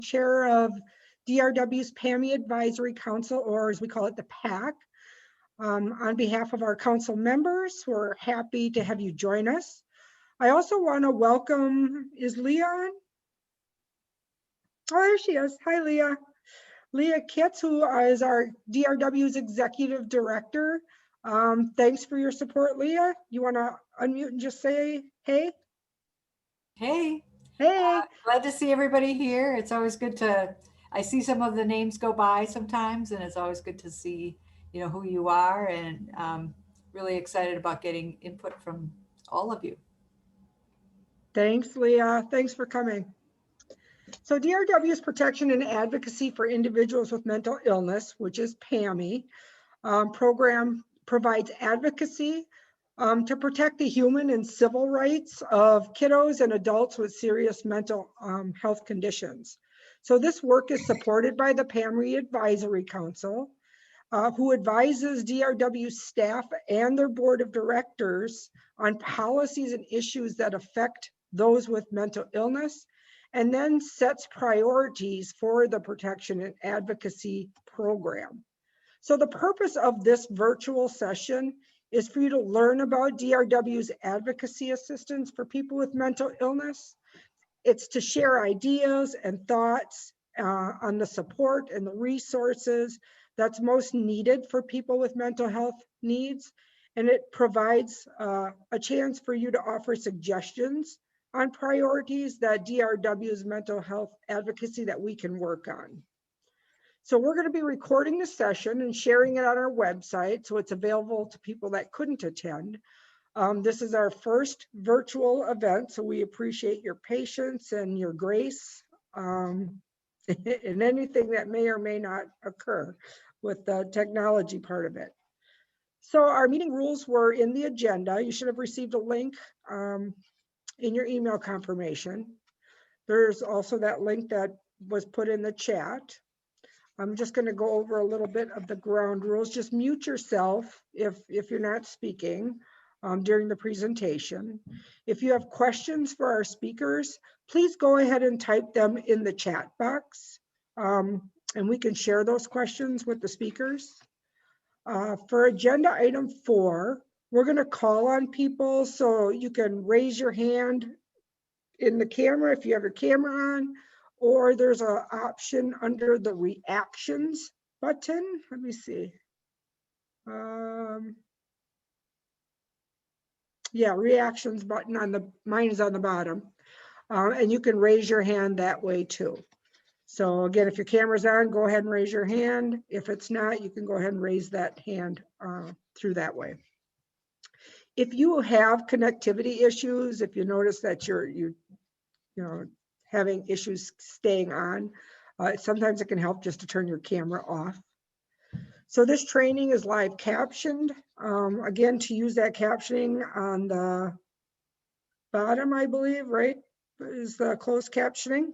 chair of DRW's PAMI Advisory Council, or as we call it, the PAC. On behalf of our council members, we're happy to have you join us. I also want to welcome, is Leah on? Oh, there she is. Hi, Leah. Leah Kitts, who is our DRW's Executive Director. Thanks for your support, Leah. You want to unmute and just say hey? Hey. Hey. Glad to see everybody here. It's always good to, I see some of the names go by sometimes, and it's always good to see, who you are, and really excited about getting input from all of you. Thanks, Leah. Thanks for coming. So DRW's Protection and Advocacy for Individuals with Mental Illness, which is PAMI, program provides advocacy to protect the human and civil rights of kiddos and adults with serious mental health conditions. So this work is supported by the PAMI Advisory Council, who advises DRW staff and their board of directors on policies and issues that affect those with mental illness, and then sets priorities for the protection and advocacy program. So the purpose of this virtual session is for you to learn about DRW's advocacy assistance for people with mental illness. It's to share ideas and thoughts on the support and the resources that's most needed for people with mental health needs. And it provides a chance for you to offer suggestions on priorities that DRW's mental health advocacy that we can work on. So we're going to be recording the session and sharing it on our website, so it's available to people that couldn't attend. This is our first virtual event, so we appreciate your patience and your grace in anything that may or may not occur with the technology part of it. So our meeting rules were in the agenda. You should have received a link in your email confirmation. There's also that link that was put in the chat. I'm just going to go over a little bit of the ground rules. Just mute yourself if you're not speaking during the presentation. If you have questions for our speakers, please go ahead and type them in the chat box, and we can share those questions with the speakers. For agenda item 4, we're going to call on people, so you can raise your hand in the camera if you have your camera on, or there's an option under the reactions button. Let me see. Yeah, reactions button on mine is on the bottom. And you can raise your hand that way too. So again, if your camera's on, go ahead and raise your hand. If it's not, you can go ahead and raise that hand through that way. If you have connectivity issues, if you notice that you're having issues staying on, sometimes it can help just to turn your camera off. So this training is live captioned. Again, to use that captioning on the bottom, I believe, right, is the closed captioning.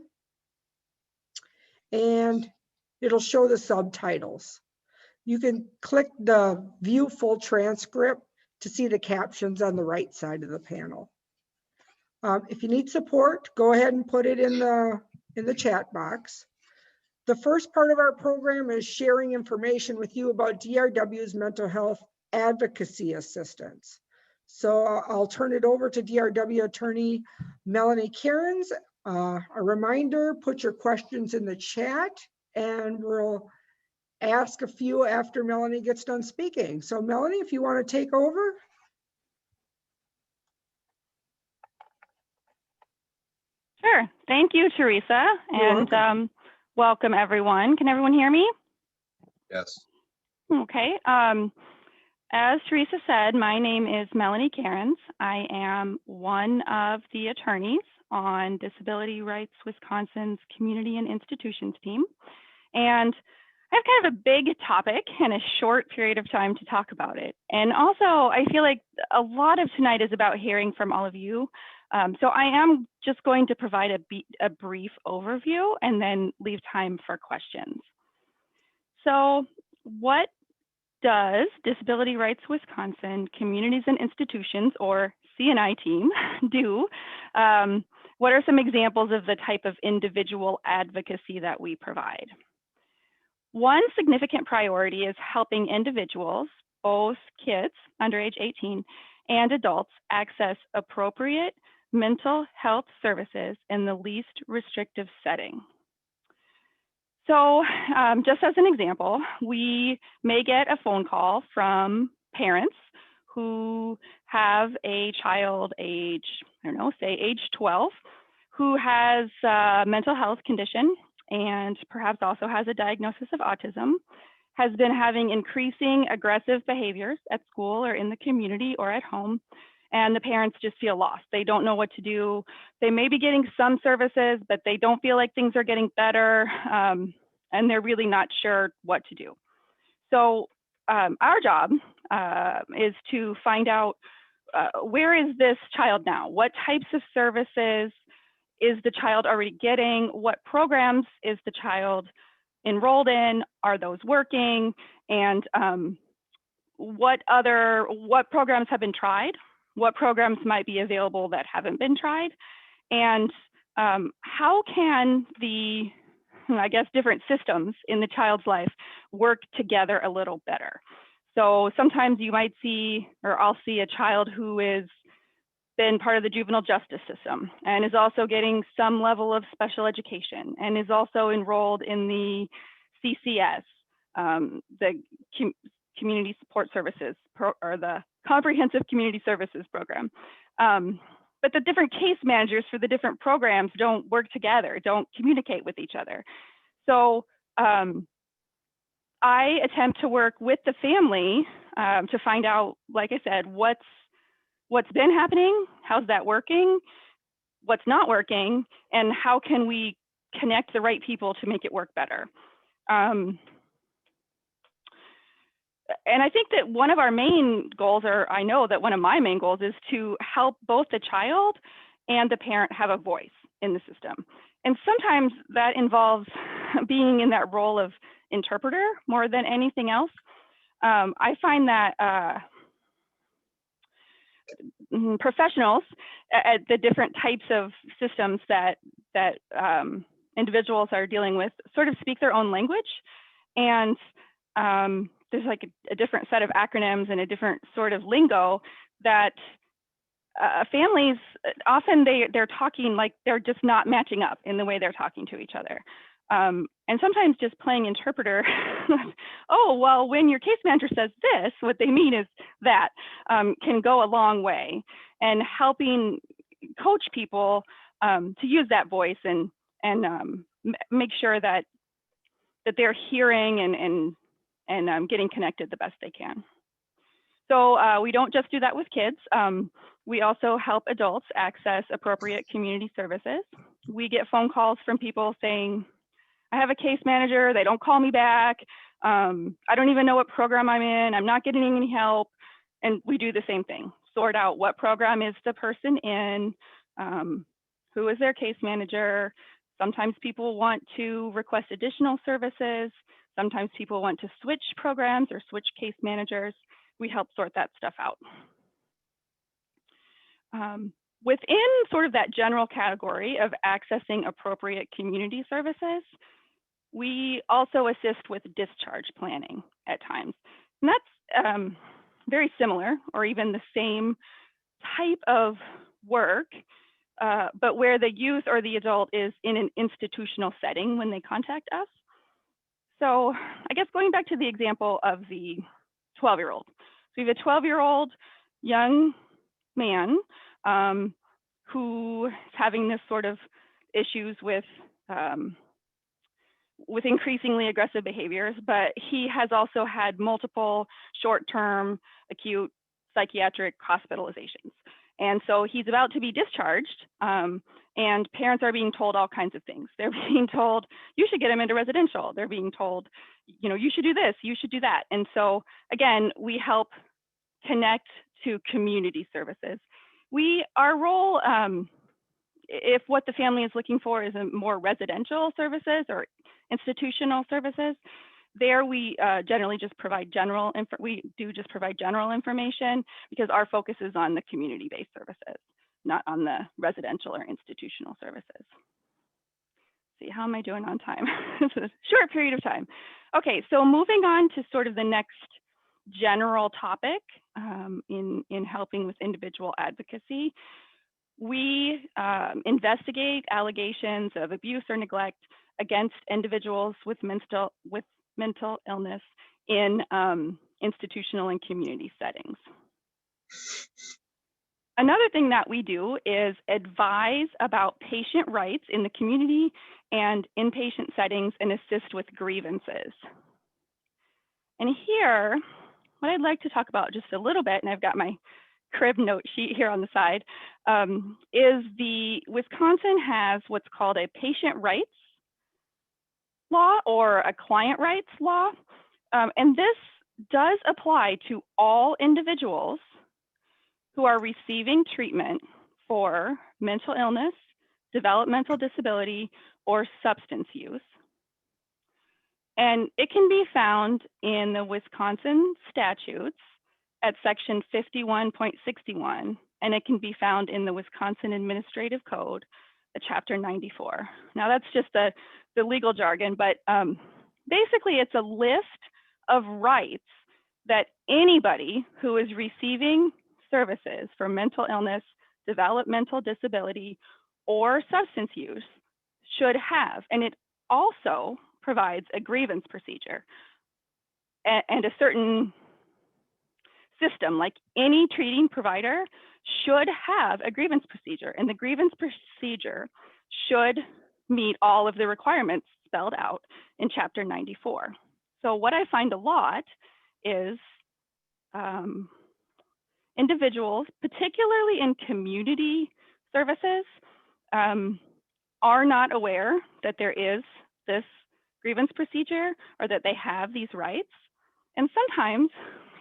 And it'll show the subtitles. You can click the view full transcript to see the captions on the right side of the panel. If you need support, go ahead and put it in the chat box. The first part of our program is sharing information with you about DRW's mental health advocacy assistance. So I'll turn it over to DRW attorney Melanie Cairns. A reminder, put your questions in the chat and we'll ask a few after Melanie gets done speaking. So Melanie, if you want to take over. Sure. Thank you, Teresa. And welcome, everyone. Can everyone hear me? Yes. Okay. As Teresa said, my name is Melanie Cairns. I am one of the attorneys on Disability Rights Wisconsin's Community and Institutions team. And I have kind of a big topic and a short period of time to talk about it. And also, I feel like a lot of tonight is about hearing from all of you. So I am just going to provide a brief overview and then leave time for questions. So what does Disability Rights Wisconsin Communities and Institutions, or CNI team, do What are some examples of the type of individual advocacy that we provide? One significant priority is helping individuals, both kids under age 18 and adults, access appropriate mental health services in the least restrictive setting. So just as an example, we may get a phone call from parents who have a child age, I don't know, say age 12, who has a mental health condition and perhaps also has a diagnosis of autism, has been having increasing aggressive behaviors at school or in the community or at home, and the parents just feel lost. They don't know what to do. They may be getting some services, but they don't feel like things are getting better, and they're really not sure what to do. So our job is to find out where is this child now? What types of services is the child already getting? What programs is the child enrolled in? Are those working? And what programs have been tried? What programs might be available that haven't been tried? And how can the, I guess, different systems in the child's life work together a little better? So sometimes you might see, or I'll see, a child who is been part of the juvenile justice system and is also getting some level of special education and is also enrolled in the CCS, the Community Support Services, or the Comprehensive Community Services Program. But the different case managers for the different programs don't work together, don't communicate with each other. So I attempt to work with the family to find out, like I said, what's been happening, how's that working, what's not working, and how can we connect the right people to make it work better. And I think that one of our main goals, or I know that one of my main goals, is to help both the child and the parent have a voice in the system. And sometimes that involves being in that role of interpreter more than anything else. I find that professionals at the different types of systems that individuals are dealing with sort of speak their own language, and there's like a different set of acronyms and a different sort of lingo that families often they're talking like they're just not matching up in the way they're talking to each other. And sometimes just playing interpreter, oh, well, when your case manager says this, what they mean is that, can go a long way, and helping coach people to use that voice and make sure that they're hearing and getting connected the best they can. So we don't just do that with kids. We also help adults access appropriate community services. We get phone calls from people saying, I have a case manager, they don't call me back. I don't even know what program I'm in. I'm not getting any help. And we do the same thing, sort out what program is the person in, who is their case manager. Sometimes people want to request additional services. Sometimes people want to switch programs or switch case managers. We help sort that stuff out. Within sort of that general category of accessing appropriate community services, we also assist with discharge planning at times. And that's very similar, or even the same type of work, but where the youth or the adult is in an institutional setting when they contact us. So I guess going back to the example of the 12-year-old. So we have a 12-year-old young man who is having this sort of issues with increasingly aggressive behaviors, but he has also had multiple short-term acute psychiatric hospitalizations. And so he's about to be discharged, and parents are being told all kinds of things. They're being told, you should get him into residential. They're being told, you know, you should do this, you should do that. And so again, we help connect to community services. Our role, if what the family is looking for is a more residential services or institutional services, there we generally just provide general information because our focus is on the community-based services, not on the residential or institutional services. See, how am I doing on time? It's a short period of time. Okay, so moving on to sort of the next general topic in helping with individual advocacy. We investigate allegations of abuse or neglect against individuals with mental illness in institutional and community settings. Another thing that we do is advise about patient rights in the community and inpatient settings and assist with grievances. And here, what I'd like to talk about just a little bit, and I've got my crib note sheet here on the side, is Wisconsin has what's called a patient rights law or a client rights law. And this does apply to all individuals who are receiving treatment for mental illness, developmental disability, or substance use. And it can be found in the Wisconsin statutes at section 51.61, and it can be found in the Wisconsin Administrative Code, chapter 94. Now that's just the legal jargon, but basically it's a list of rights that anybody who is receiving services for mental illness, developmental disability, or substance use should have. And it also provides a grievance procedure and a certain system, like any treating provider should have a grievance procedure, and the grievance procedure should meet all of the requirements spelled out in chapter 94. So what I find a lot is individuals, particularly in community services, are not aware that there is this grievance procedure or that they have these rights. And sometimes,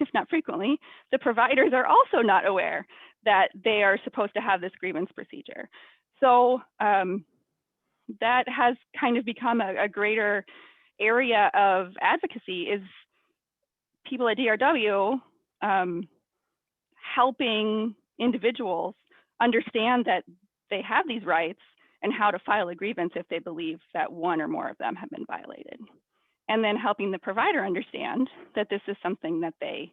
if not frequently, the providers are also not aware that they are supposed to have this grievance procedure. So that has kind of become a greater area of advocacy, is people at DRW helping individuals understand that they have these rights and how to file a grievance if they believe that one or more of them have been violated. And then helping the provider understand that this is something that they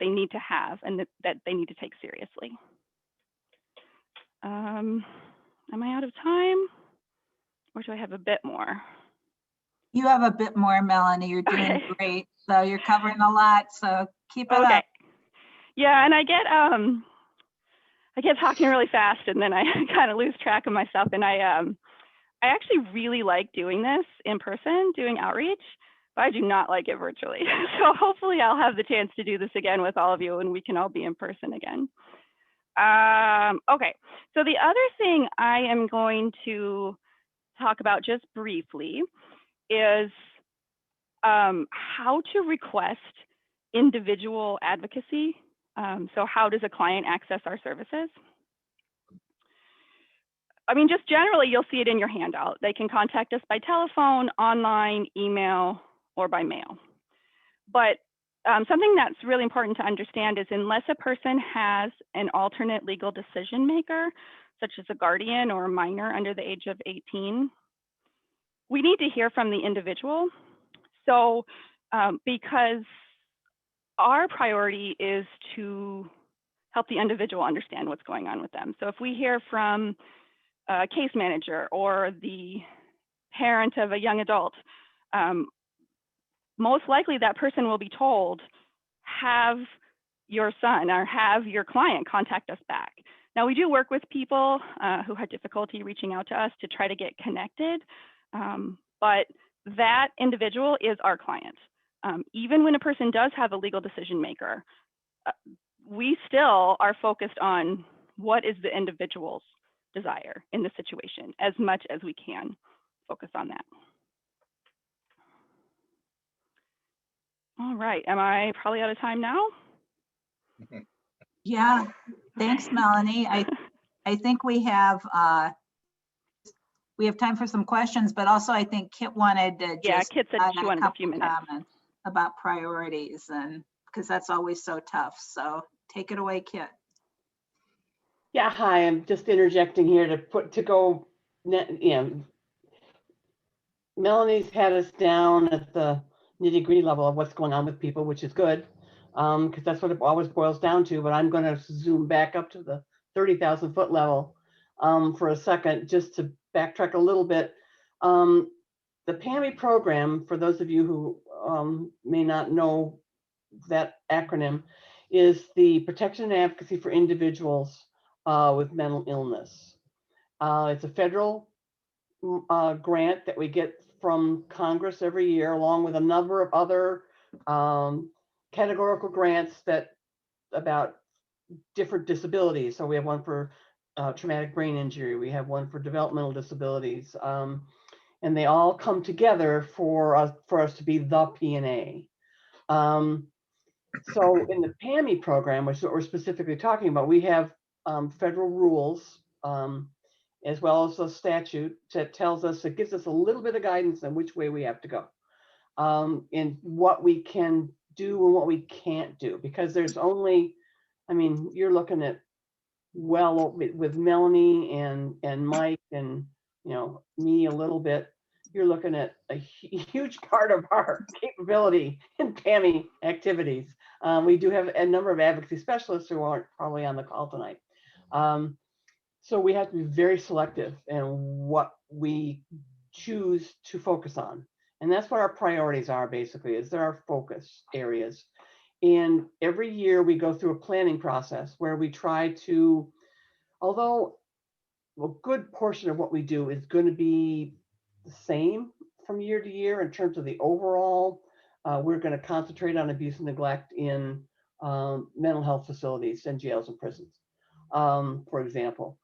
need to have and that they need to take seriously. Am I out of time? Or do I have a bit more? You have a bit more, Melanie. You're doing great. So you're covering a lot. So keep it up. Yeah, and I get talking really fast, and then I kind of lose track of myself. And I actually really like doing this in person, doing outreach, but I do not like it virtually. So hopefully I'll have the chance to do this again with all of you, and we can all be in person again. Okay, so the other thing I am going to talk about just briefly is how to request individual advocacy. So how does a client access our services? I mean, just generally, you'll see it in your handout. They can contact us by telephone, online, email, or by mail. But something that's really important to understand is unless a person has an alternate legal decision maker, such as a guardian or a minor under the age of 18, we need to hear from the individual. So because our priority is to help the individual understand what's going on with them. So if we hear from a case manager or the parent of a young adult, most likely that person will be told, have your son or have your client contact us back. Now, we do work with people who had difficulty reaching out to us to try to get connected, but that individual is our client. Even when a person does have a legal decision maker, we still are focused on what is the individual's desire in the situation as much as we can focus on that. All right, am I probably out of time now? Yeah, thanks, Melanie. I think we have time for some questions, but also I think Kit wanted to Kit said she wanted a few minutes about priorities, and because that's always so tough. So take it away, Kit. Yeah, hi, I'm just interjecting here Melanie's had us down at the nitty-gritty level of what's going on with people, which is good, because that's what it always boils down to, but I'm gonna zoom back up to the 30,000 foot level for a second, just to backtrack a little bit. The PAMI program, for those of you who may not know that acronym, is the Protection and Advocacy for Individuals with Mental Illness. It's a federal grant that we get from Congress every year, along with a number of other categorical grants that about different disabilities. So we have one for traumatic brain injury, we have one for developmental disabilities, and they all come together for us to be the P&A. So in the PAMI program, which is what we're specifically talking about, we have federal rules as well as a statute that tells us, it gives us a little bit of guidance on which way we have to go, and what we can do and what we can't do, because there's only, I mean, you're looking at, well, with Melanie and Mike and, you know, me a little bit, you're looking at a huge part of our capability in PAMI activities. We do have a number of advocacy specialists who aren't probably on the call tonight. So we have to be very selective in what we choose to focus on. And that's what our priorities are, basically, is there are focus areas. And every year we go through a planning process where we try to, although a good portion of what we do is going to be the same from year to year in terms of the overall, we're going to concentrate on abuse and neglect in mental health facilities and jails and prisons, for example.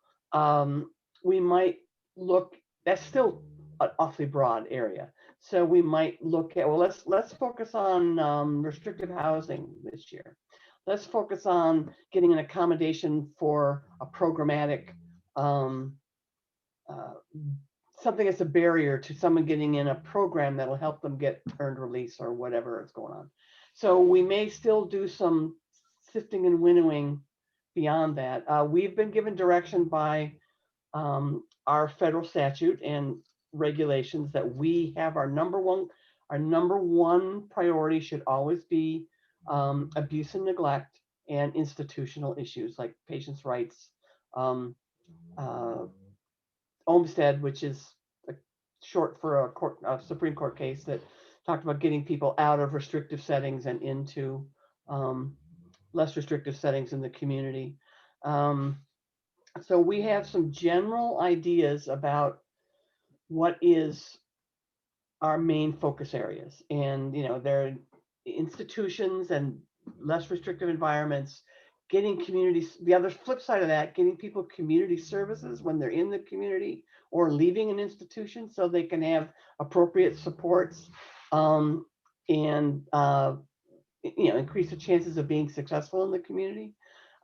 We might look, that's still an awfully broad area. So we might look at, well, let's focus on restrictive housing this year. Let's focus on getting an accommodation for a programmatic, something that's a barrier to someone getting in a program that'll help them get earned release or whatever is going on. So we may still do some sifting and winnowing beyond that. We've been given direction by our federal statute and regulations that we have our number one priority should always be abuse and neglect and institutional issues like patients' rights, Olmstead, which is short for a Supreme Court case that talked about getting people out of restrictive settings and into less restrictive settings in the community. So we have some general ideas about what is our main focus areas, and there are institutions and less restrictive environments, getting communities, the other flip side of that, getting people community services when they're in the community or leaving an institution so they can have appropriate supports, and increase the chances of being successful in the community.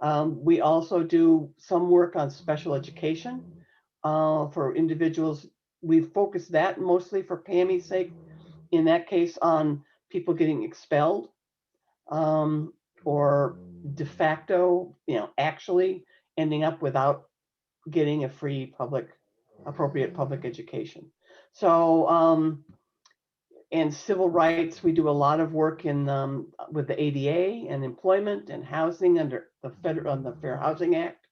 We also do some work on special education for individuals. We focus that mostly for PAMI's sake, in that case, on people getting expelled or de facto, actually ending up without getting a free appropriate public education. So, and civil rights, we do a lot of work in with the ADA and employment and housing under the Fair Housing Act.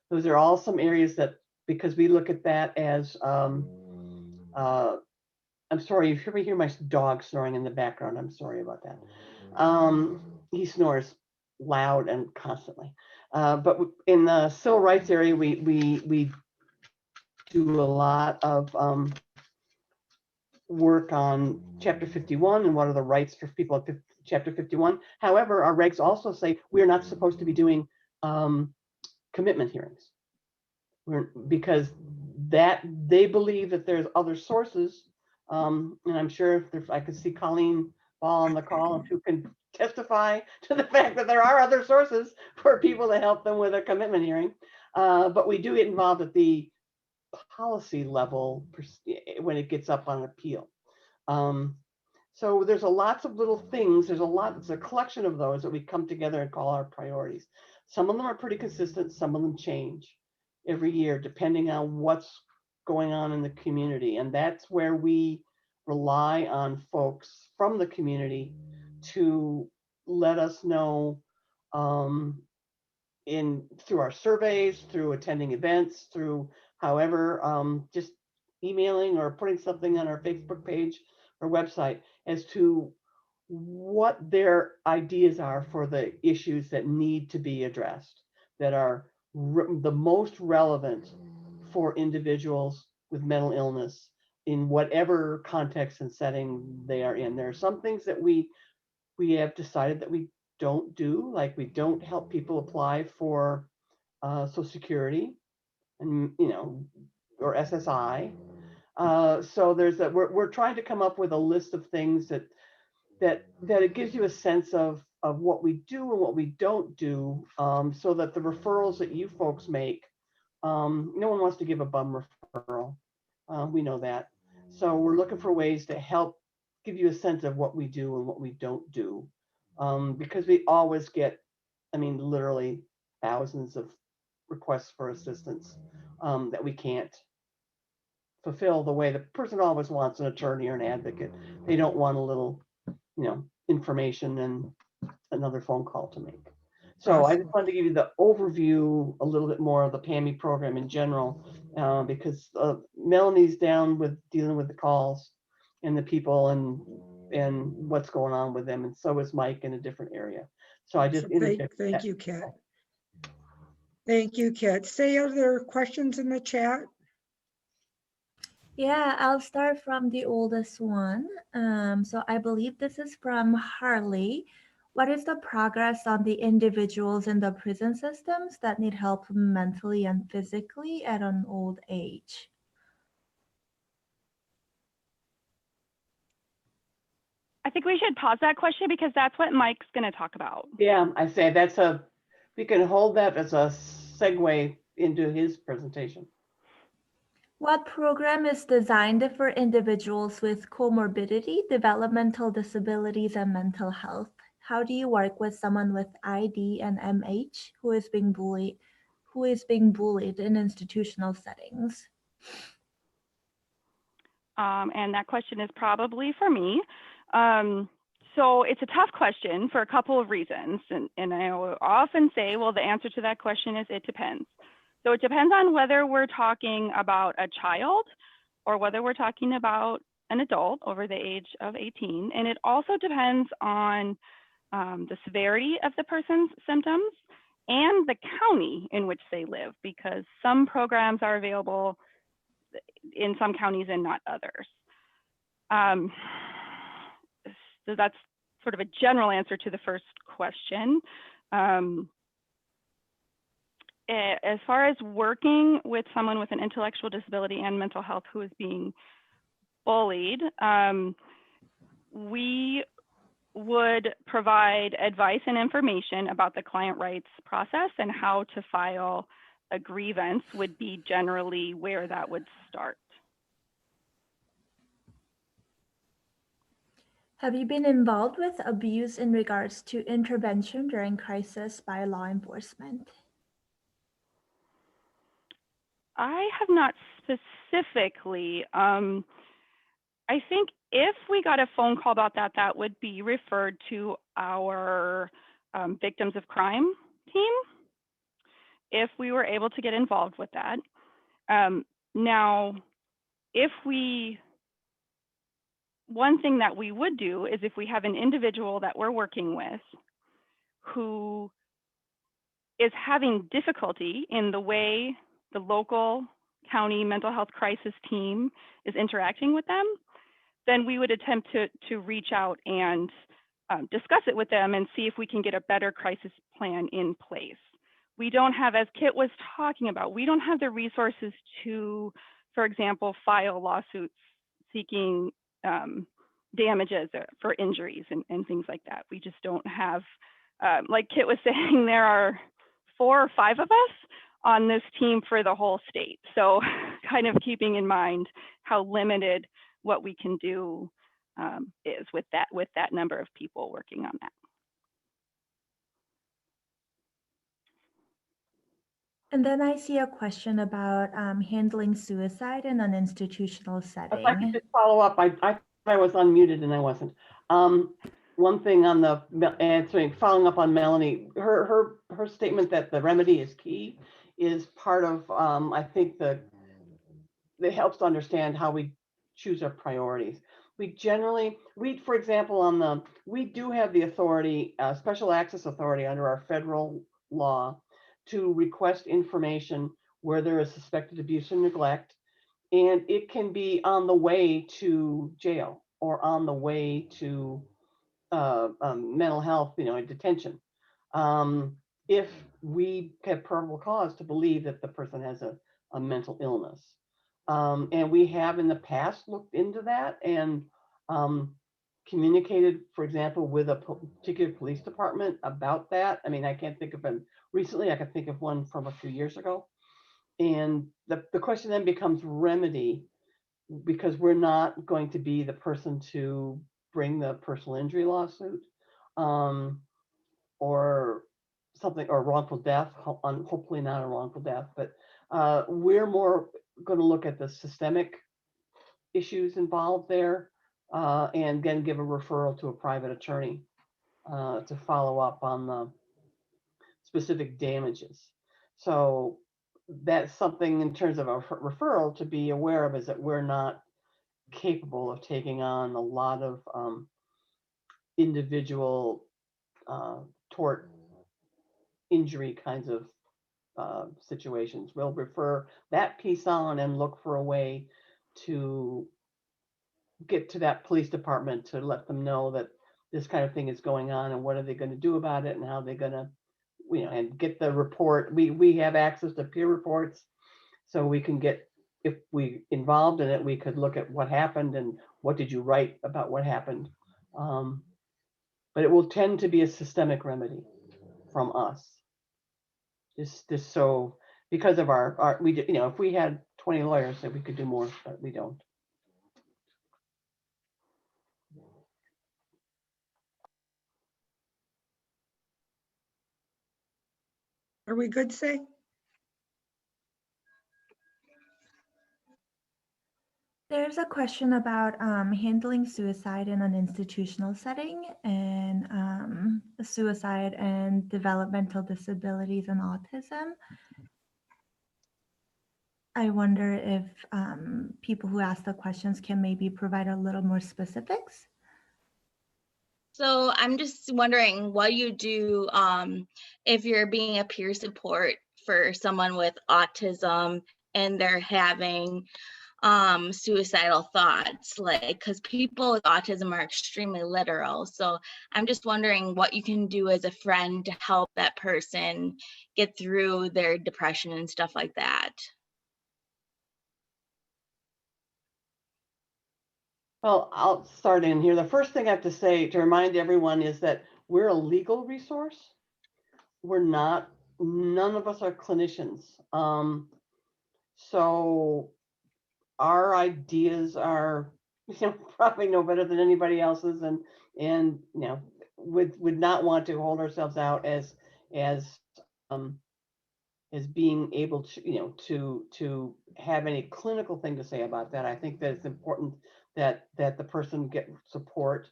Those are all some areas that, because we look at that as, I'm sorry, if you hear my dog snoring in the background, I'm sorry about that. He snores loud and constantly. But in the civil rights area, we do a lot of work on Chapter 51 and what are the rights for people at Chapter 51. However, our regs also say we're not supposed to be doing commitment hearings, because that they believe that there's other sources, and I'm sure if I could see Colleen Ball on the call who can testify to the fact that there are other sources for people to help them with a commitment hearing, but we do get involved at the policy level when it gets up on appeal. So there's lots of little things. It's a collection of those that we come together and call our priorities. Some of them are pretty consistent, some of them change. every year, depending on what's going on in the community. And that's where we rely on folks from the community to let us know through our surveys, through attending events, through however, just emailing or putting something on our Facebook page or website as to what their ideas are for the issues that need to be addressed, that are the most relevant for individuals with mental illness in whatever context and setting they are in. There are some things that we have decided that we don't do, like we don't help people apply for Social Security and, or SSI. So we're trying to come up with a list of things that it gives you a sense of what we do and what we don't do, so that the referrals that you folks make, no one wants to give a bum referral. We know that. So we're looking for ways to help give you a sense of what we do and what we don't do, because we always get, literally thousands of requests for assistance that we can't fulfill the way the person always wants an attorney or an advocate. They don't want a little, information and another phone call to make. So I just wanted to give you the overview, a little bit more of the PAMI program in general, because Melanie's down with dealing with the calls and the people and what's going on with them, and so is Mike in a different area. So I just Thank you, Kit. Thank you, Kit. Say, are there questions in the chat? Yeah, I'll start from the oldest one. So I believe this is from Harley. What is the progress on the individuals in the prison systems that need help mentally and physically at an old age? I think we should pause that question because that's what Mike's going to talk about. Yeah, I say we can hold that as a segue into his presentation. What program is designed for individuals with comorbidity, developmental disabilities, and mental health? How do you work with someone with ID and MH who is being bullied in institutional settings? And that question is probably for me. So it's a tough question for a couple of reasons. And I often say, well, the answer to that question is it depends. So it depends on whether we're talking about a child or whether we're talking about an adult over the age of 18. And it also depends on the severity of the person's symptoms and the county in which they live, because some programs are available in some counties and not others. So that's sort of a general answer to the first question. As far as working with someone with an intellectual disability and mental health who is being bullied, we would provide advice and information about the client rights process, and how to file a grievance would be generally where that would start. Have you been involved with abuse in regards to intervention during crisis by law enforcement? I have not specifically. I think if we got a phone call about that, that would be referred to our victims of crime team, if we were able to get involved with that. Now, one thing that we would do is if we have an individual that we're working with who is having difficulty in the way the local county mental health crisis team is interacting with them, then we would attempt to reach out and discuss it with them and see if we can get a better crisis plan in place. We don't have, as Kit was talking about, we don't have the resources to, for example, file lawsuits seeking damages for injuries and things like that. We just don't have, like Kit was saying, there are 4 or 5 of us on this team for the whole state. So kind of keeping in mind how limited what we can do is with that number of people working on that. And then I see a question about handling suicide in an institutional If I could setting. just follow up, I thought I was unmuted and I wasn't. One thing on the answering, following up on Melanie, her statement that the remedy is key is part of, I think it helps to understand how we choose our priorities. We generally, for example, we do have the authority, special access authority under our federal law to request information where there is suspected abuse and neglect. And it can be on the way to jail or on the way to mental health, detention. If we have probable cause to believe that the person has a mental illness. And we have in the past looked into that and communicated, for example, with a particular police department about that. I mean, I can't think of one recently. I could think of one from a few years ago. And the question then becomes remedy, because we're not going to be the person to bring the personal injury lawsuit or something, or wrongful death, hopefully not a wrongful death, but we're more going to look at the systemic issues involved there and then give a referral to a private attorney to follow up on the specific damages. So that's something in terms of a referral to be aware of, is that we're not capable of taking on a lot of individual tort injury kinds of situations. We'll refer that piece on and look for a way to get to that police department to let them know that this kind of thing is going on and what are they going to do about it and how they're going to, and get the report. We have access to peer reports, so we can get, if we involved in it, we could look at what happened and what did you write about what happened. But it will tend to be a systemic remedy from us. Just so, because of our we, if we had 20 lawyers, then we could do more, but we don't. Are we good, Say? There's a question about handling suicide in an institutional setting and suicide and developmental disabilities and autism. I wonder if people who ask the questions can maybe provide a little more specifics. So I'm just wondering what you do if you're being a peer support for someone with autism and they're having suicidal thoughts, like, because people with autism are extremely literal. So I'm just wondering what you can do as a friend to help that person get through their depression and stuff like that. Well, I'll start in here. The first thing I have to say to remind everyone is that we're a legal resource. We're not, none of us are clinicians. So our ideas are, probably no better than anybody else's, and would not want to hold ourselves out as being able to, to have any clinical thing to say about that. I think that it's important that the person get support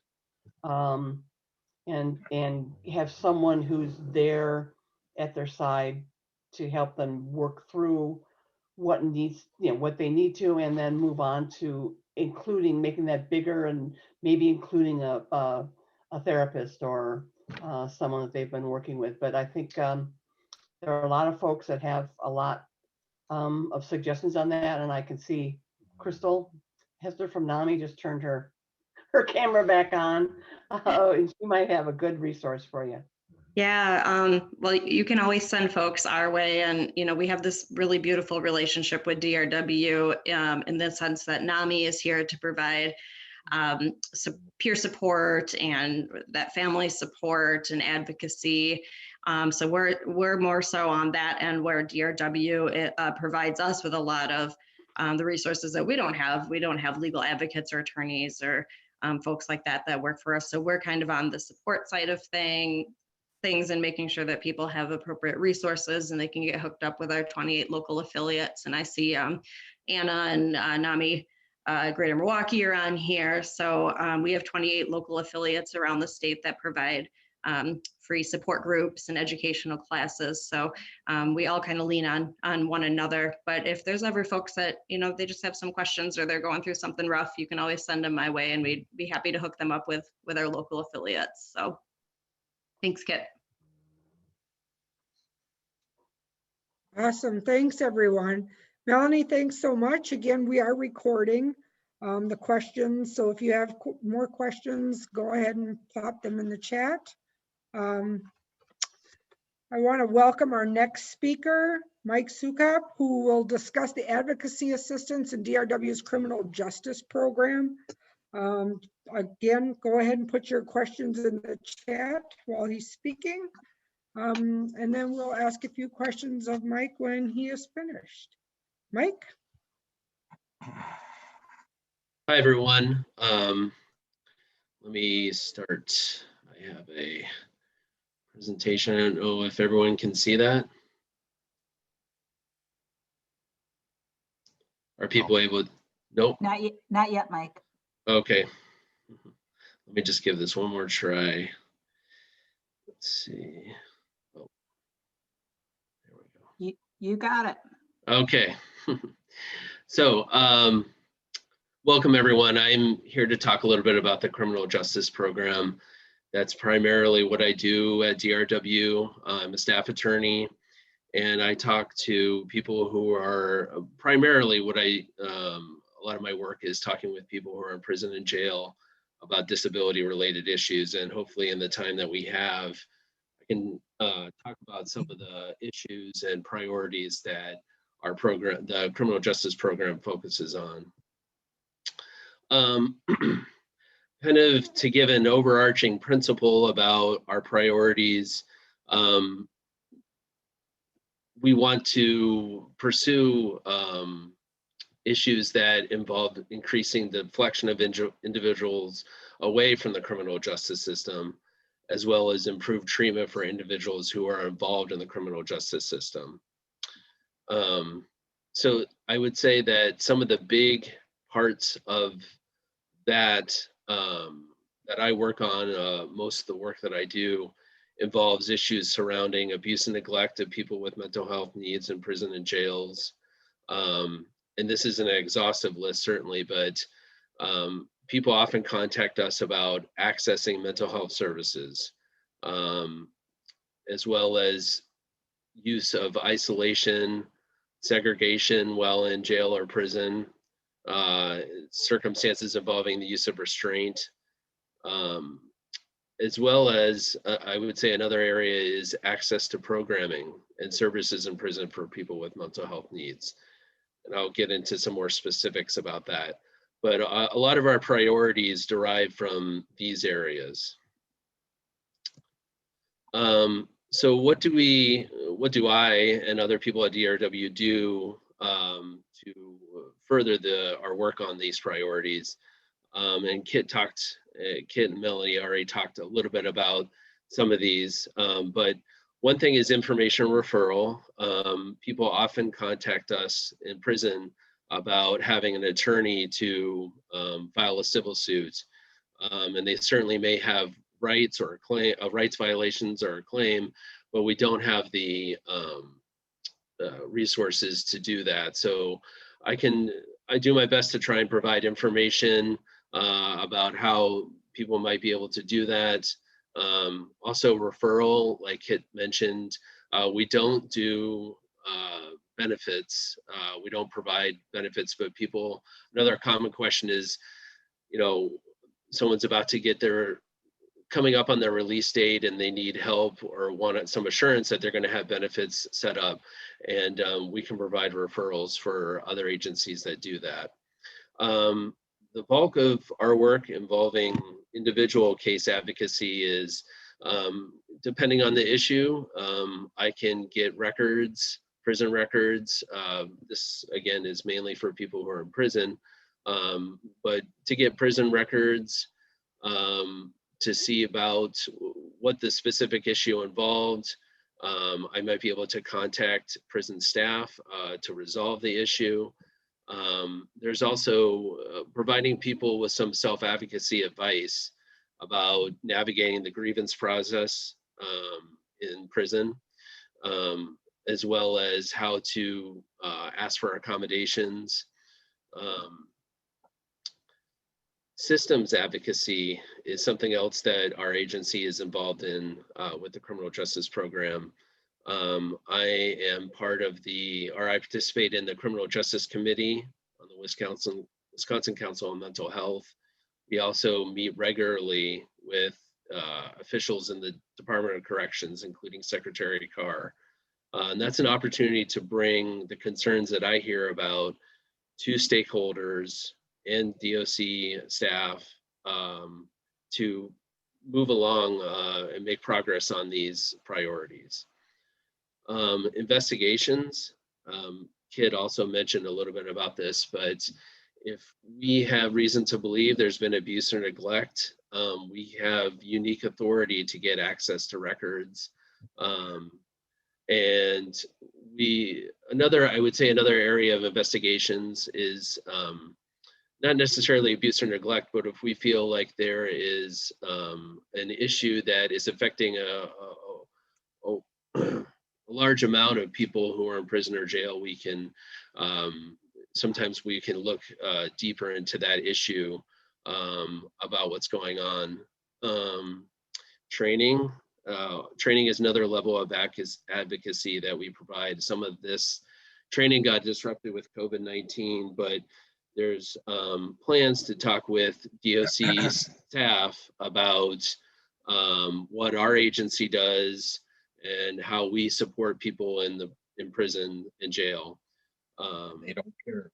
and have someone who's there at their side to help them work through what needs, what they need to, and then move on to including making that bigger and maybe including a therapist or someone that they've been working with. But I think there are a lot of folks that have a lot of suggestions on that, and I can see Crystal Hester from NAMI just turned her camera back on, and she might have a good resource for you. Yeah, well, you can always send folks our way, and we have this really beautiful relationship with DRW in the sense that NAMI is here to provide peer support and that family support and advocacy. So we're more so on that end, where DRW provides us with a lot of the resources that we don't have. We don't have legal advocates or attorneys or folks like that work for us. So we're kind of on the support side of things, things and making sure that people have appropriate resources and they can get hooked up with our 28 local affiliates. And I see Anna and Nami Greater Milwaukee are on here. So we have 28 local affiliates around the state that provide free support groups and educational classes. So we all kind of lean on one another. But if there's ever folks that, you know, they just have some questions or they're going through something rough, you can always send them my way and we'd be happy to hook them up with our local affiliates. So thanks, Kit. Awesome. Thanks, everyone. Melanie, thanks so much. Again, we are recording the questions. So if you have more questions, go ahead and plop them in the chat. I want to welcome our next speaker, Mike Sukop, who will discuss the advocacy assistance in DRW's criminal justice program. Again, go ahead and put your questions in the chat while he's speaking. And then we'll ask a few questions of Mike when he is finished. Mike? Hi, everyone. Let me start. I have a presentation. I don't know if everyone can see that. Are people able? Nope. Not yet, Mike. Okay. Let me just give this one more try. Let's see. Oh, there we go. You got it. Okay. So, welcome everyone. I'm here to talk a little bit about the criminal justice program. That's primarily what I do at DRW. I'm a staff attorney, and I talk to people who are primarily what a lot of my work is talking with people who are in prison and jail about disability related issues. And hopefully in the time that we have, I can talk about some of the issues and priorities that our program, the criminal justice program, focuses on. Kind of to give an overarching principle about our priorities, we want to pursue issues that involve increasing the deflection of individuals away from the criminal justice system, as well as improve treatment for individuals who are involved in the criminal justice system. So I would say that some of the big parts of that that I work on, most of the work that I do involves issues surrounding abuse and neglect of people with mental health needs in prison and jails. And this isn't an exhaustive list, certainly, but people often contact us about accessing mental health services, as well as use of isolation, segregation while in jail or prison, circumstances involving the use of restraint, as well as I would say another area is access to programming and services in prison for people with mental health needs. And I'll get into some more specifics about that. But a lot of our priorities derive from these areas. So what do I and other people at DRW do to further our work on these priorities? And Kit and Melanie already talked a little bit about some of these, but one thing is information referral. People often contact us in prison about having an attorney to file a civil suit, and they certainly may have rights or claim rights violations or a claim, but we don't have the resources to do that. So I do my best to try and provide information about how people might be able to do that. Also referral, like Kit mentioned, we don't do benefits. We don't provide benefits, but another common question is, you know, someone's about to get coming up on their release date and they need help or want some assurance that they're going to have benefits set up. And we can provide referrals for other agencies that do that. The bulk of our work involving individual case advocacy is, depending on the issue, I can get records, prison records. This again is mainly for people who are in prison, but to get prison records, to see about what the specific issue involved. I might be able to contact prison staff to resolve the issue. There's also providing people with some self-advocacy advice about navigating the grievance process in prison, as well as how to ask for accommodations. Systems advocacy is something else that our agency is involved in with the criminal justice program. I am part of or I participate in the criminal justice committee on the Wisconsin Council on Mental Health. We also meet regularly with officials in the Department of Corrections, including Secretary Carr. And that's an opportunity to bring the concerns that I hear about to stakeholders and DOC staff to move along and make progress on these priorities. Investigations, Kid also mentioned a little bit about this, but if we have reason to believe there's been abuse or neglect, we have unique authority to get access to records. And I would say another area of investigations is not necessarily abuse or neglect, but if we feel like there is an issue that is affecting a large amount of people who are in prison or jail, we can sometimes we can look deeper into that issue about what's going on. Training is another level of advocacy that we provide. Some of this training got disrupted with COVID-19, but there's plans to talk with DOC staff about what our agency does and how we support people in prison and jail. They don't care.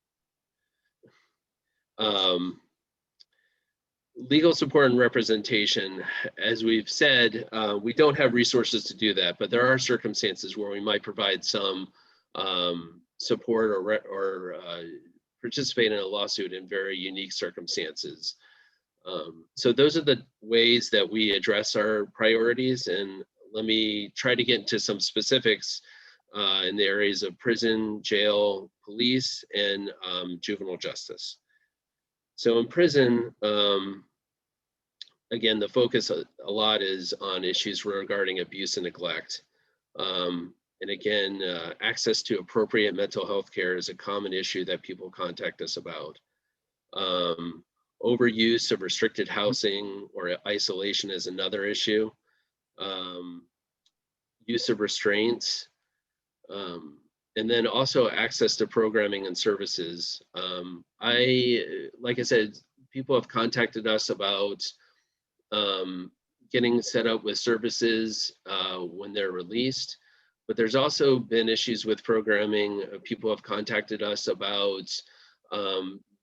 Legal support and representation, as we've said, we don't have resources to do that, but there are circumstances where we might provide some support or participate in a lawsuit in very unique circumstances. So those are the ways that we address our priorities, and let me try to get into some specifics in the areas of prison, jail, police, and juvenile justice. So in prison, again, the focus a lot is on issues regarding abuse and neglect. And again, access to appropriate mental health care is a common issue that people contact us about. Overuse of restricted housing or isolation is another issue. Use of restraints, and then also access to programming and services. Like I said, people have contacted us about getting set up with services when they're released, but there's also been issues with programming. People have contacted us about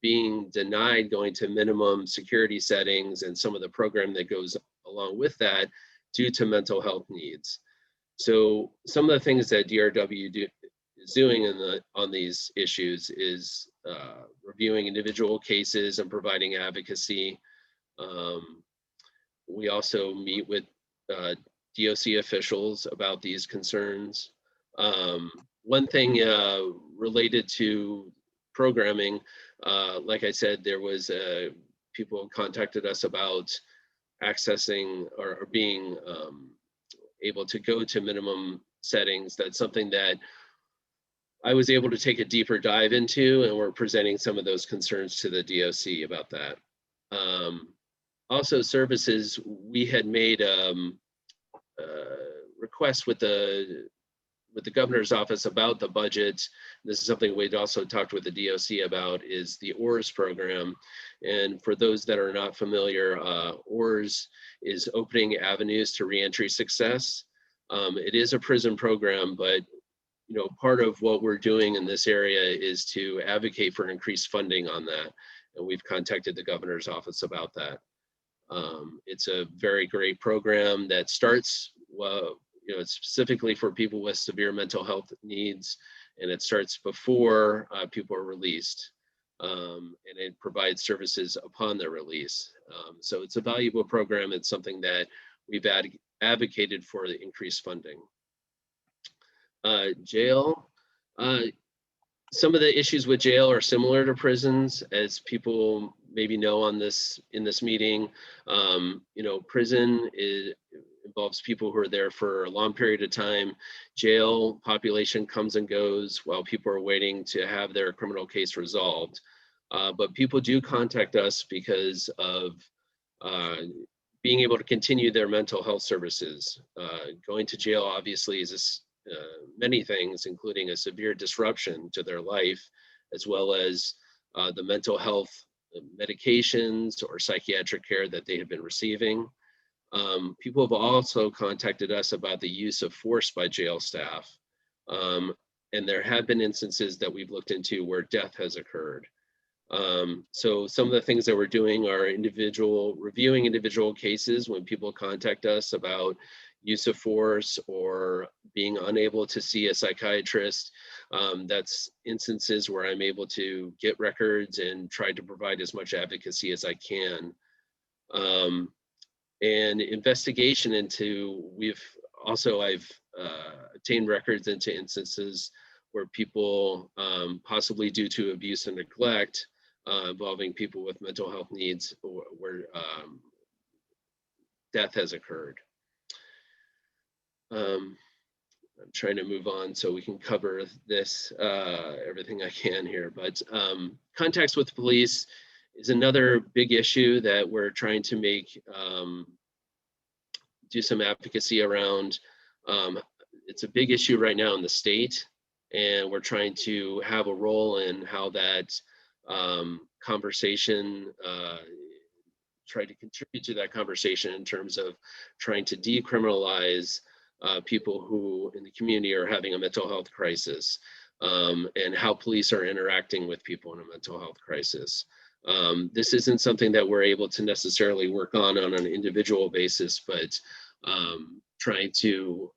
being denied going to minimum security settings and some of the program that goes along with that due to mental health needs. So some of the things that DRW is doing on these issues is reviewing individual cases and providing advocacy. We also meet with DOC officials about these concerns. One thing related to programming, like I said, there was people contacted us about accessing or being able to go to minimum settings. That's something that I was able to take a deeper dive into, and we're presenting some of those concerns to the DOC about that. Also services, we had made requests with the governor's office about the budget. This is something we'd also talked with the DOC about, is the ORS program. And for those that are not familiar, ORS is Opening Avenues to Reentry Success. It is a prison program, but part of what we're doing in this area is to advocate for increased funding on that. And we've contacted the governor's office about that. It's a very great program that starts, it's specifically for people with severe mental health needs, and it starts before people are released. and it provides services upon their release. So it's a valuable program. It's something that we've advocated for the increased funding. Jail. Some of the issues with jail are similar to prisons, as people maybe know in this meeting. Prison involves people who are there for a long period of time. Jail population comes and goes while people are waiting to have their criminal case resolved. But people do contact us because of being able to continue their mental health services. Going to jail obviously is many things, including a severe disruption to their life, as well as the mental health medications or psychiatric care that they have been receiving. People have also contacted us about the use of force by jail staff. And there have been instances that we've looked into where death has occurred. So some of the things that we're doing are reviewing individual cases when people contact us about use of force or being unable to see a psychiatrist. That's instances where I'm able to get records and try to provide as much advocacy as I can. And investigation into, I've obtained records into instances where people, possibly due to abuse and neglect, involving people with mental health needs, where death has occurred. I'm trying to move on so we can cover this, everything I can here, but contacts with police is another big issue that we're trying to do some advocacy around. It's a big issue right now in the state, and we're trying to have a role in how that conversation, try to contribute to that conversation in terms of trying to decriminalize people who in the community are having a mental health crisis, and how police are interacting with people in a mental health crisis. This isn't something that we're able to necessarily work on an individual basis, but trying to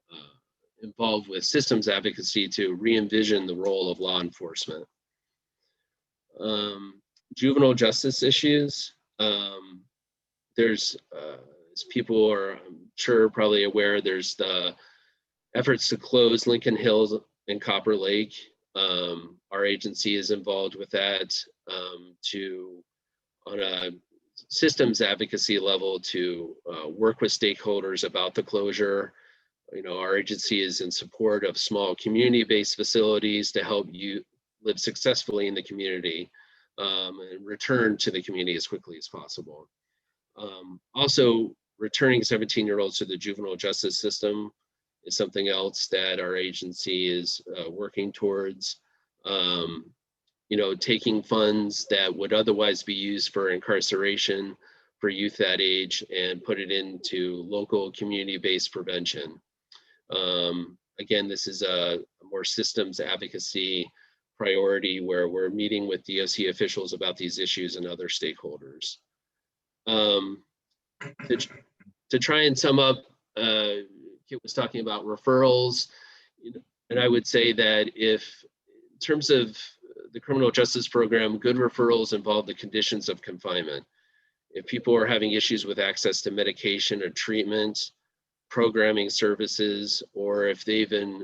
involve with systems advocacy to re-envision the role of law enforcement. Juvenile justice issues. There's, as people are, I'm sure, probably aware, there's the efforts to close Lincoln Hills and Copper Lake. Our agency is involved with that, on a systems advocacy level, to work with stakeholders about the closure. Our agency is in support of small community-based facilities to help you live successfully in the community, and return to the community as quickly as possible. Also, returning 17-year-olds to the juvenile justice system is something else that our agency is working towards. Taking funds that would otherwise be used for incarceration for youth that age and put it into local community-based prevention. Again, this is a more systems advocacy priority where we're meeting with DOC officials about these issues and other stakeholders. To try and sum up, Kit was talking about referrals, and I would say that if, in terms of the criminal justice program, good referrals involve the conditions of confinement. If people are having issues with access to medication or treatment, programming services, or if they've been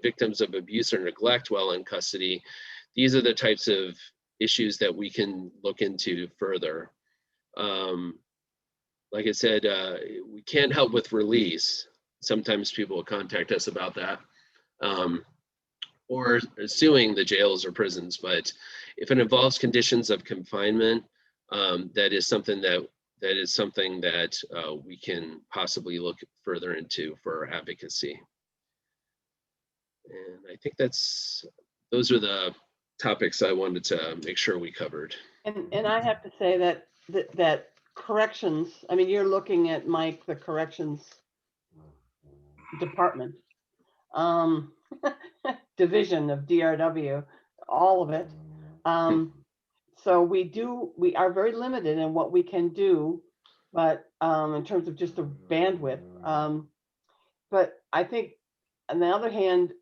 victims of abuse or neglect while in custody, these are the types of issues that we can look into further. Like I said, we can't help with release. Sometimes people will contact us about that, or suing the jails or prisons. But if it involves conditions of confinement, that is something that we can possibly look further into for advocacy. And I think those are the topics I wanted to make sure we covered. And I have to say that corrections, I mean, you're looking at, Mike, the corrections department, division of DRW, all of it. So we are very limited in what we can do, but in terms of just the bandwidth. But I think, on the other hand,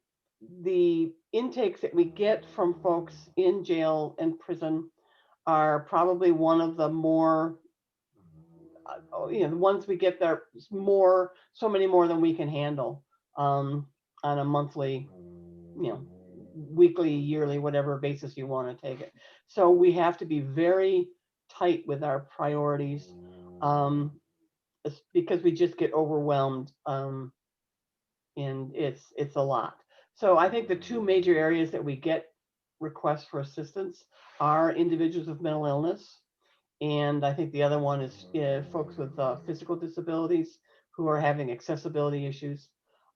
the intakes that we get from folks in jail and prison are probably one of the more, the ones we get there so many more than we can handle on a monthly, weekly, yearly, whatever basis you want to take it. So we have to be very tight with our priorities, because we just get overwhelmed, and it's a lot. So I think the two major areas that we get requests for assistance are individuals with mental illness, and I think the other one is folks with physical disabilities who are having accessibility issues.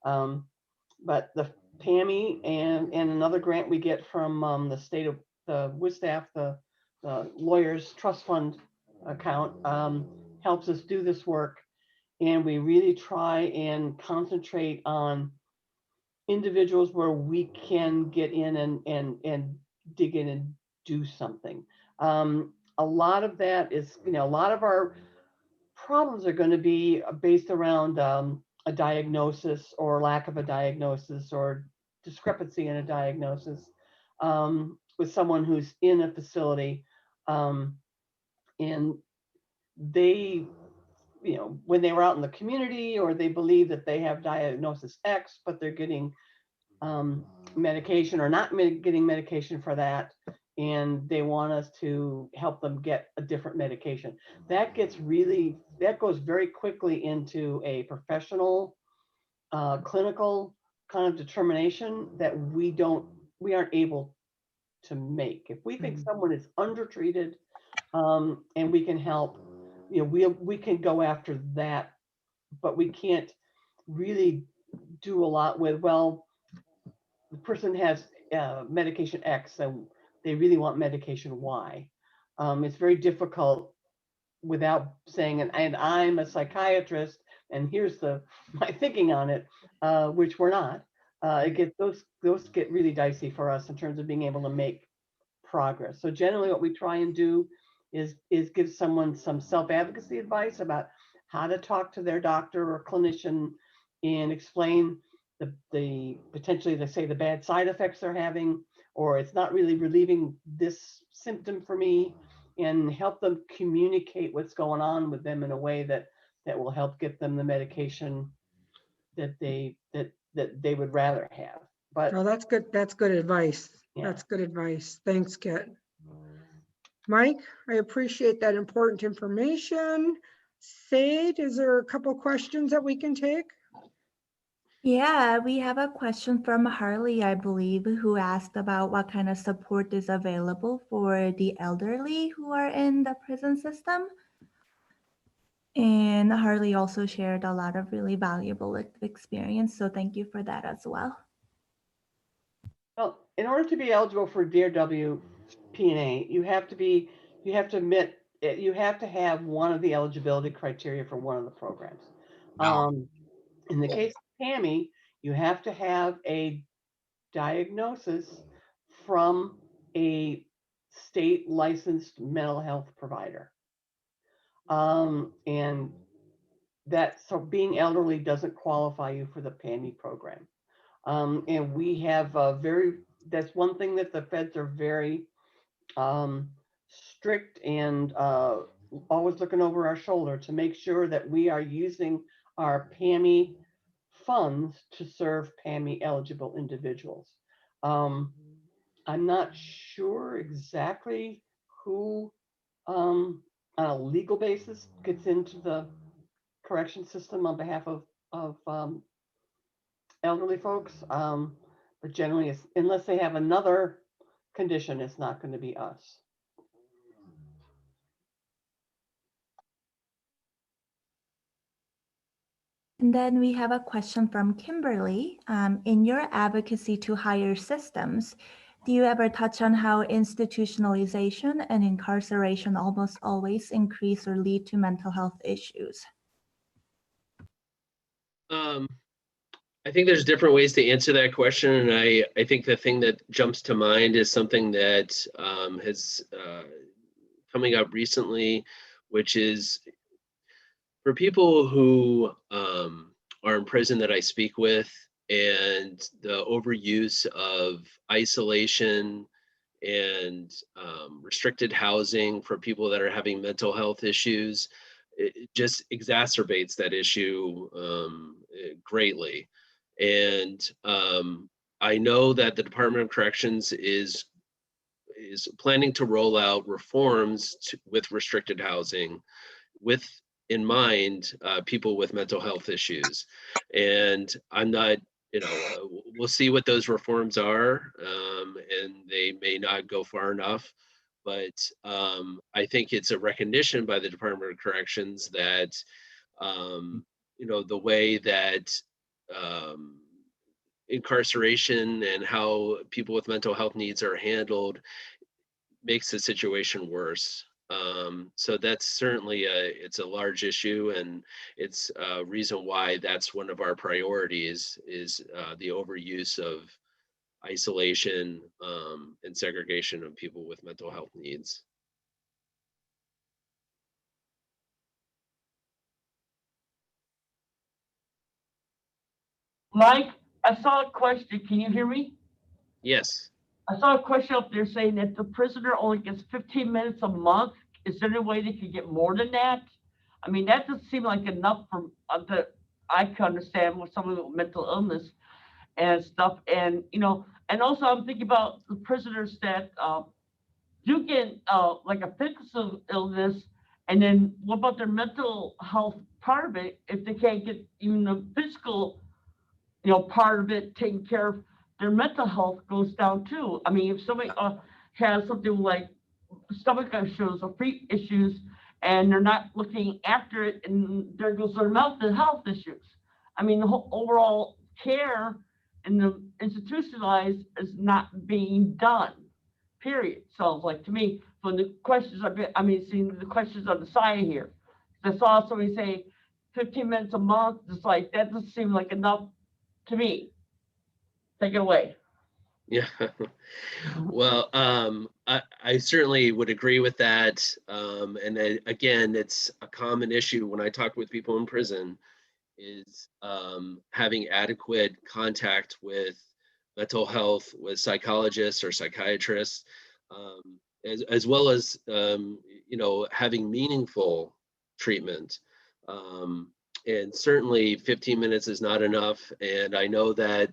But the PAMI and another grant we get from the state of the WISTAF, the Lawyers Trust Fund account, helps us do this work. And we really try and concentrate on individuals where we can get in and dig in and do something. A lot of that is, a lot of our problems are going to be based around a diagnosis or lack of a diagnosis or discrepancy in a diagnosis with someone who's in a facility, and they, when they were out in the community, or they believe that they have diagnosis X, but they're getting medication or not getting medication for that, and they want us to help them get a different medication. That goes very quickly into a professional, clinical kind of determination that we aren't able to make. If we think someone is undertreated, and we can help, we can go after that, but we can't really do a lot with, well, the person has medication X and they really want medication Y. It's very difficult without saying, and I'm a psychiatrist, and here's my thinking on it, which we're not. Those get really dicey for us in terms of being able to make progress. So generally what we try and do is give someone some self-advocacy advice about how to talk to their doctor or clinician and explain the potentially, they say, the bad side effects they're having, or it's not really relieving this symptom for me, and help them communicate what's going on with them in a way that will help get them the medication that they would rather have. But Oh, that's good. That's good advice. Yeah. That's good advice. Thanks, Kit. Mike, I appreciate that important information. Sade, is there a couple questions that we can take? Yeah, we have a question from Harley, I believe, who asked about what kind of support is available for the elderly who are in the prison system. And Harley also shared a lot of really valuable experience, so thank you for that as well. Well, in order to be eligible for DRW P&A, you have to have one of the eligibility criteria for one of the programs. In the case of PAMI, you have to have a diagnosis from a state licensed mental health provider. And so being elderly doesn't qualify you for the PAMI program. And we have that's one thing that the feds are very strict and always looking over our shoulder to make sure that we are using our PAMI funds to serve PAMI eligible individuals. I'm not sure exactly who on a legal basis gets into the correction system on behalf of elderly folks, but generally, unless they have another condition, it's not going to be us. And then we have a question from Kimberly. In your advocacy to higher systems, do you ever touch on how institutionalization and incarceration almost always increase or lead to mental health issues? I think there's different ways to answer that question, and I think the thing that jumps to mind is something that has coming up recently, which is for people who are in prison that I speak with, and the overuse of isolation and restricted housing for people that are having mental health issues, it just exacerbates that issue greatly. And I know that the Department of Corrections is planning to roll out reforms with restricted housing, with in mind people with mental health issues. And I'm not, we'll see what those reforms are, and they may not go far enough. But I think it's a recognition by the Department of Corrections that, the way that incarceration and how people with mental health needs are handled makes the situation worse. So that's certainly it's a large issue, and it's a reason why that's one of our priorities is the overuse of isolation and segregation of people with mental health needs. Mike, I saw a question. Can you hear me? Yes. I saw a question up there saying that the prisoner only gets 15 minutes a month. Is there any way they could get more than that? I mean, that doesn't seem like enough for that I can understand with someone with mental illness and stuff. And and also I'm thinking about the prisoners that do get like a physical illness, and then what about their mental health part of it if they can't get even the physical part of it taken care of? Their mental health goes down too. I mean, if somebody has something like stomach issues or feet issues and they're not looking after it, and there goes their mental health issues. I mean, the whole overall care and the institutionalized is not being done, period. Sounds like to me from the questions seeing the questions on the side here. I saw somebody say 15 minutes a month. It's like, that doesn't seem like enough to me. Take it away. Yeah. Well, I certainly would agree with that. Again, it's a common issue when I talk with people in prison is having adequate contact with mental health, with psychologists or psychiatrists, as well as, having meaningful treatment. And certainly 15 minutes is not enough. And I know that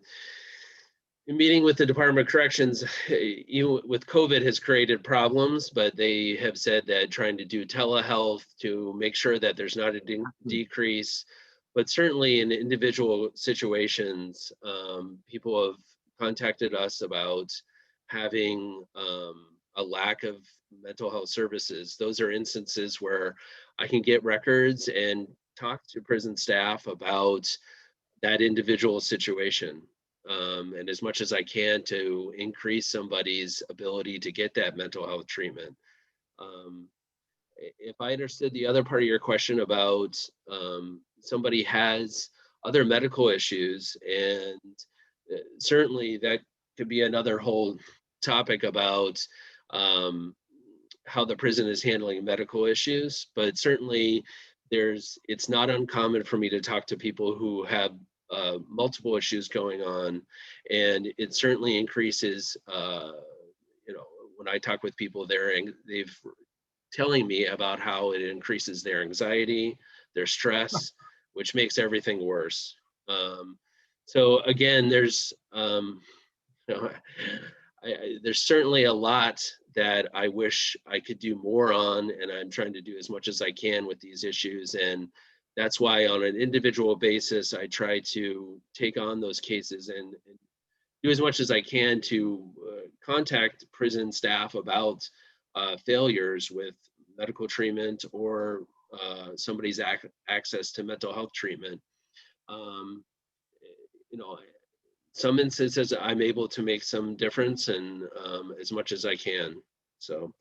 meeting with the Department of Corrections, with COVID has created problems, but they have said that trying to do telehealth to make sure that there's not a decrease. But certainly in individual situations, people have contacted us about having a lack of mental health services. Those are instances where I can get records and talk to prison staff about that individual situation. And as much as I can to increase somebody's ability to get that mental health treatment. If I understood the other part of your question about somebody has other medical issues, and certainly that could be another whole topic about how the prison is handling medical issues, but certainly it's not uncommon for me to talk to people who have multiple issues going on, and it certainly increases. When I talk with people, they've telling me about how it increases their anxiety, their stress, which makes everything worse. So again, there's there's certainly a lot that I wish I could do more on, and I'm trying to do as much as I can with these issues. And that's why on an individual basis, I try to take on those cases and do as much as I can to contact prison staff about failures with medical treatment or somebody's access to mental health treatment. Some instances I'm able to make some difference, and as much as I can. So,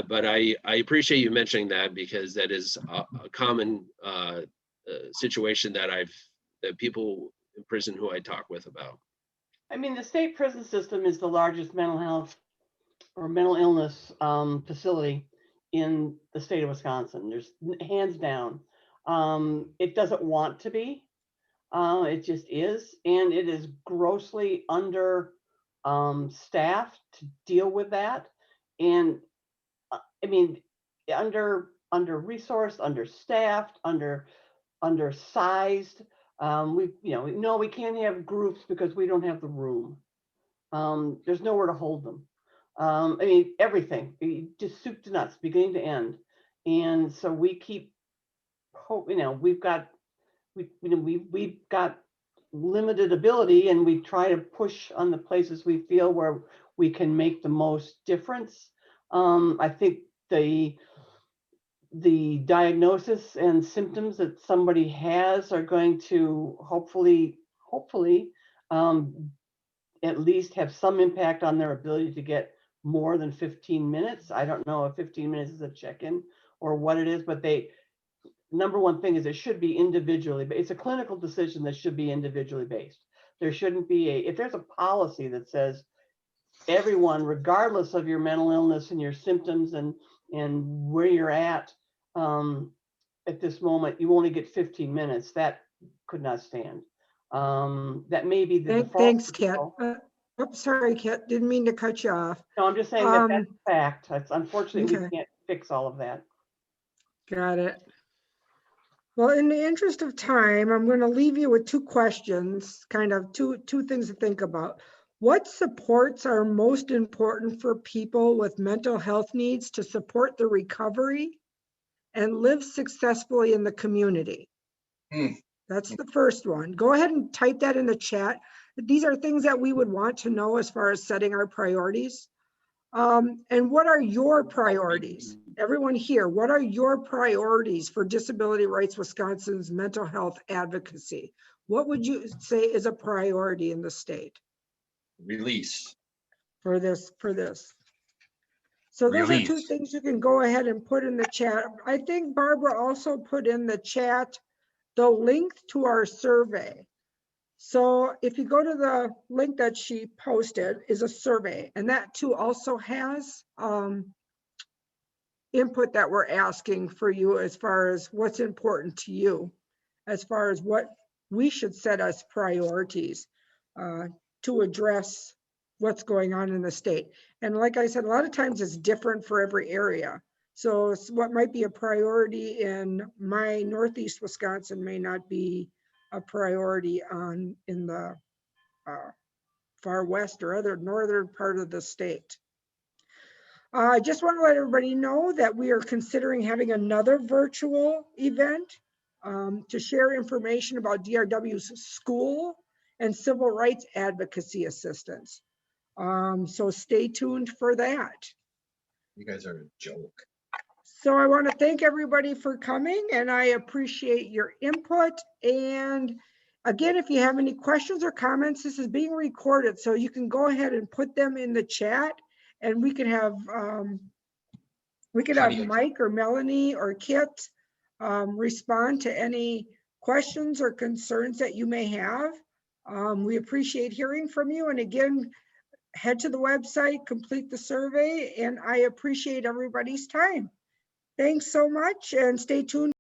but I appreciate you mentioning that, because that is a common situation that people in prison who I talk with about. I mean, the state prison system is the largest mental health or mental illness facility in the state of Wisconsin. There's hands down. It doesn't want to be. It just is, and it is grossly under staffed to deal with that. And I mean, under resourced, understaffed, undersized. We know we can't have groups because we don't have the room. There's nowhere to hold them. I mean, everything, just soup to nuts, beginning to end. And so we keep hope, we've got limited ability, and we try to push on the places we feel where we can make the most difference. I think the diagnosis and symptoms that somebody has are going to hopefully at least have some impact on their ability to get more than 15 minutes. I don't know if 15 minutes is a check-in or what it is, but number one thing is it should be individually, but it's a clinical decision that should be individually based. There shouldn't be if there's a policy that says everyone, regardless of your mental illness and your symptoms and where you're at this moment, you only get 15 minutes, that could not stand. That may be the default. Thanks, Kit. Sorry, Kit, didn't mean to cut you off. No, I'm just saying that that's a fact. That's unfortunately, okay. we can't fix all of that. Got it. Well, in the interest of time, I'm going to leave you with two questions, kind of two things to think about. What supports are most important for people with mental health needs to support the recovery and live successfully in the community? That's the first one. Go ahead and type that in the chat. These are things that we would want to know as far as setting our priorities. And what are your priorities? Everyone here, what are your priorities for Disability Rights Wisconsin's mental health advocacy? What would you say is a priority in the state? Release. For this. So those are two things you can go ahead and put in the chat. I think Barbara also put in the chat the link to our survey. So if you go to the link that she posted is a survey, and that too also has input that we're asking for you as far as what's important to you, as far as what we should set as priorities to address what's going on in the state. And like I said, a lot of times it's different for every area. So what might be a priority in my Northeast Wisconsin may not be a priority in the far west or other northern part of the state. I just want to let everybody know that we are considering having another virtual event to share information about DRW's school and civil rights advocacy assistance. So stay tuned for that. You guys are a joke. So I want to thank everybody for coming, and I appreciate your input. And again, if you have any questions or comments, this is being recorded, so you can go ahead and put them in the chat, and we can have Mike or Melanie or Kit respond to any questions or concerns that you may have. We appreciate hearing from you. And again, head to the website, complete the survey, and I appreciate everybody's time. Thanks so much, and stay tuned.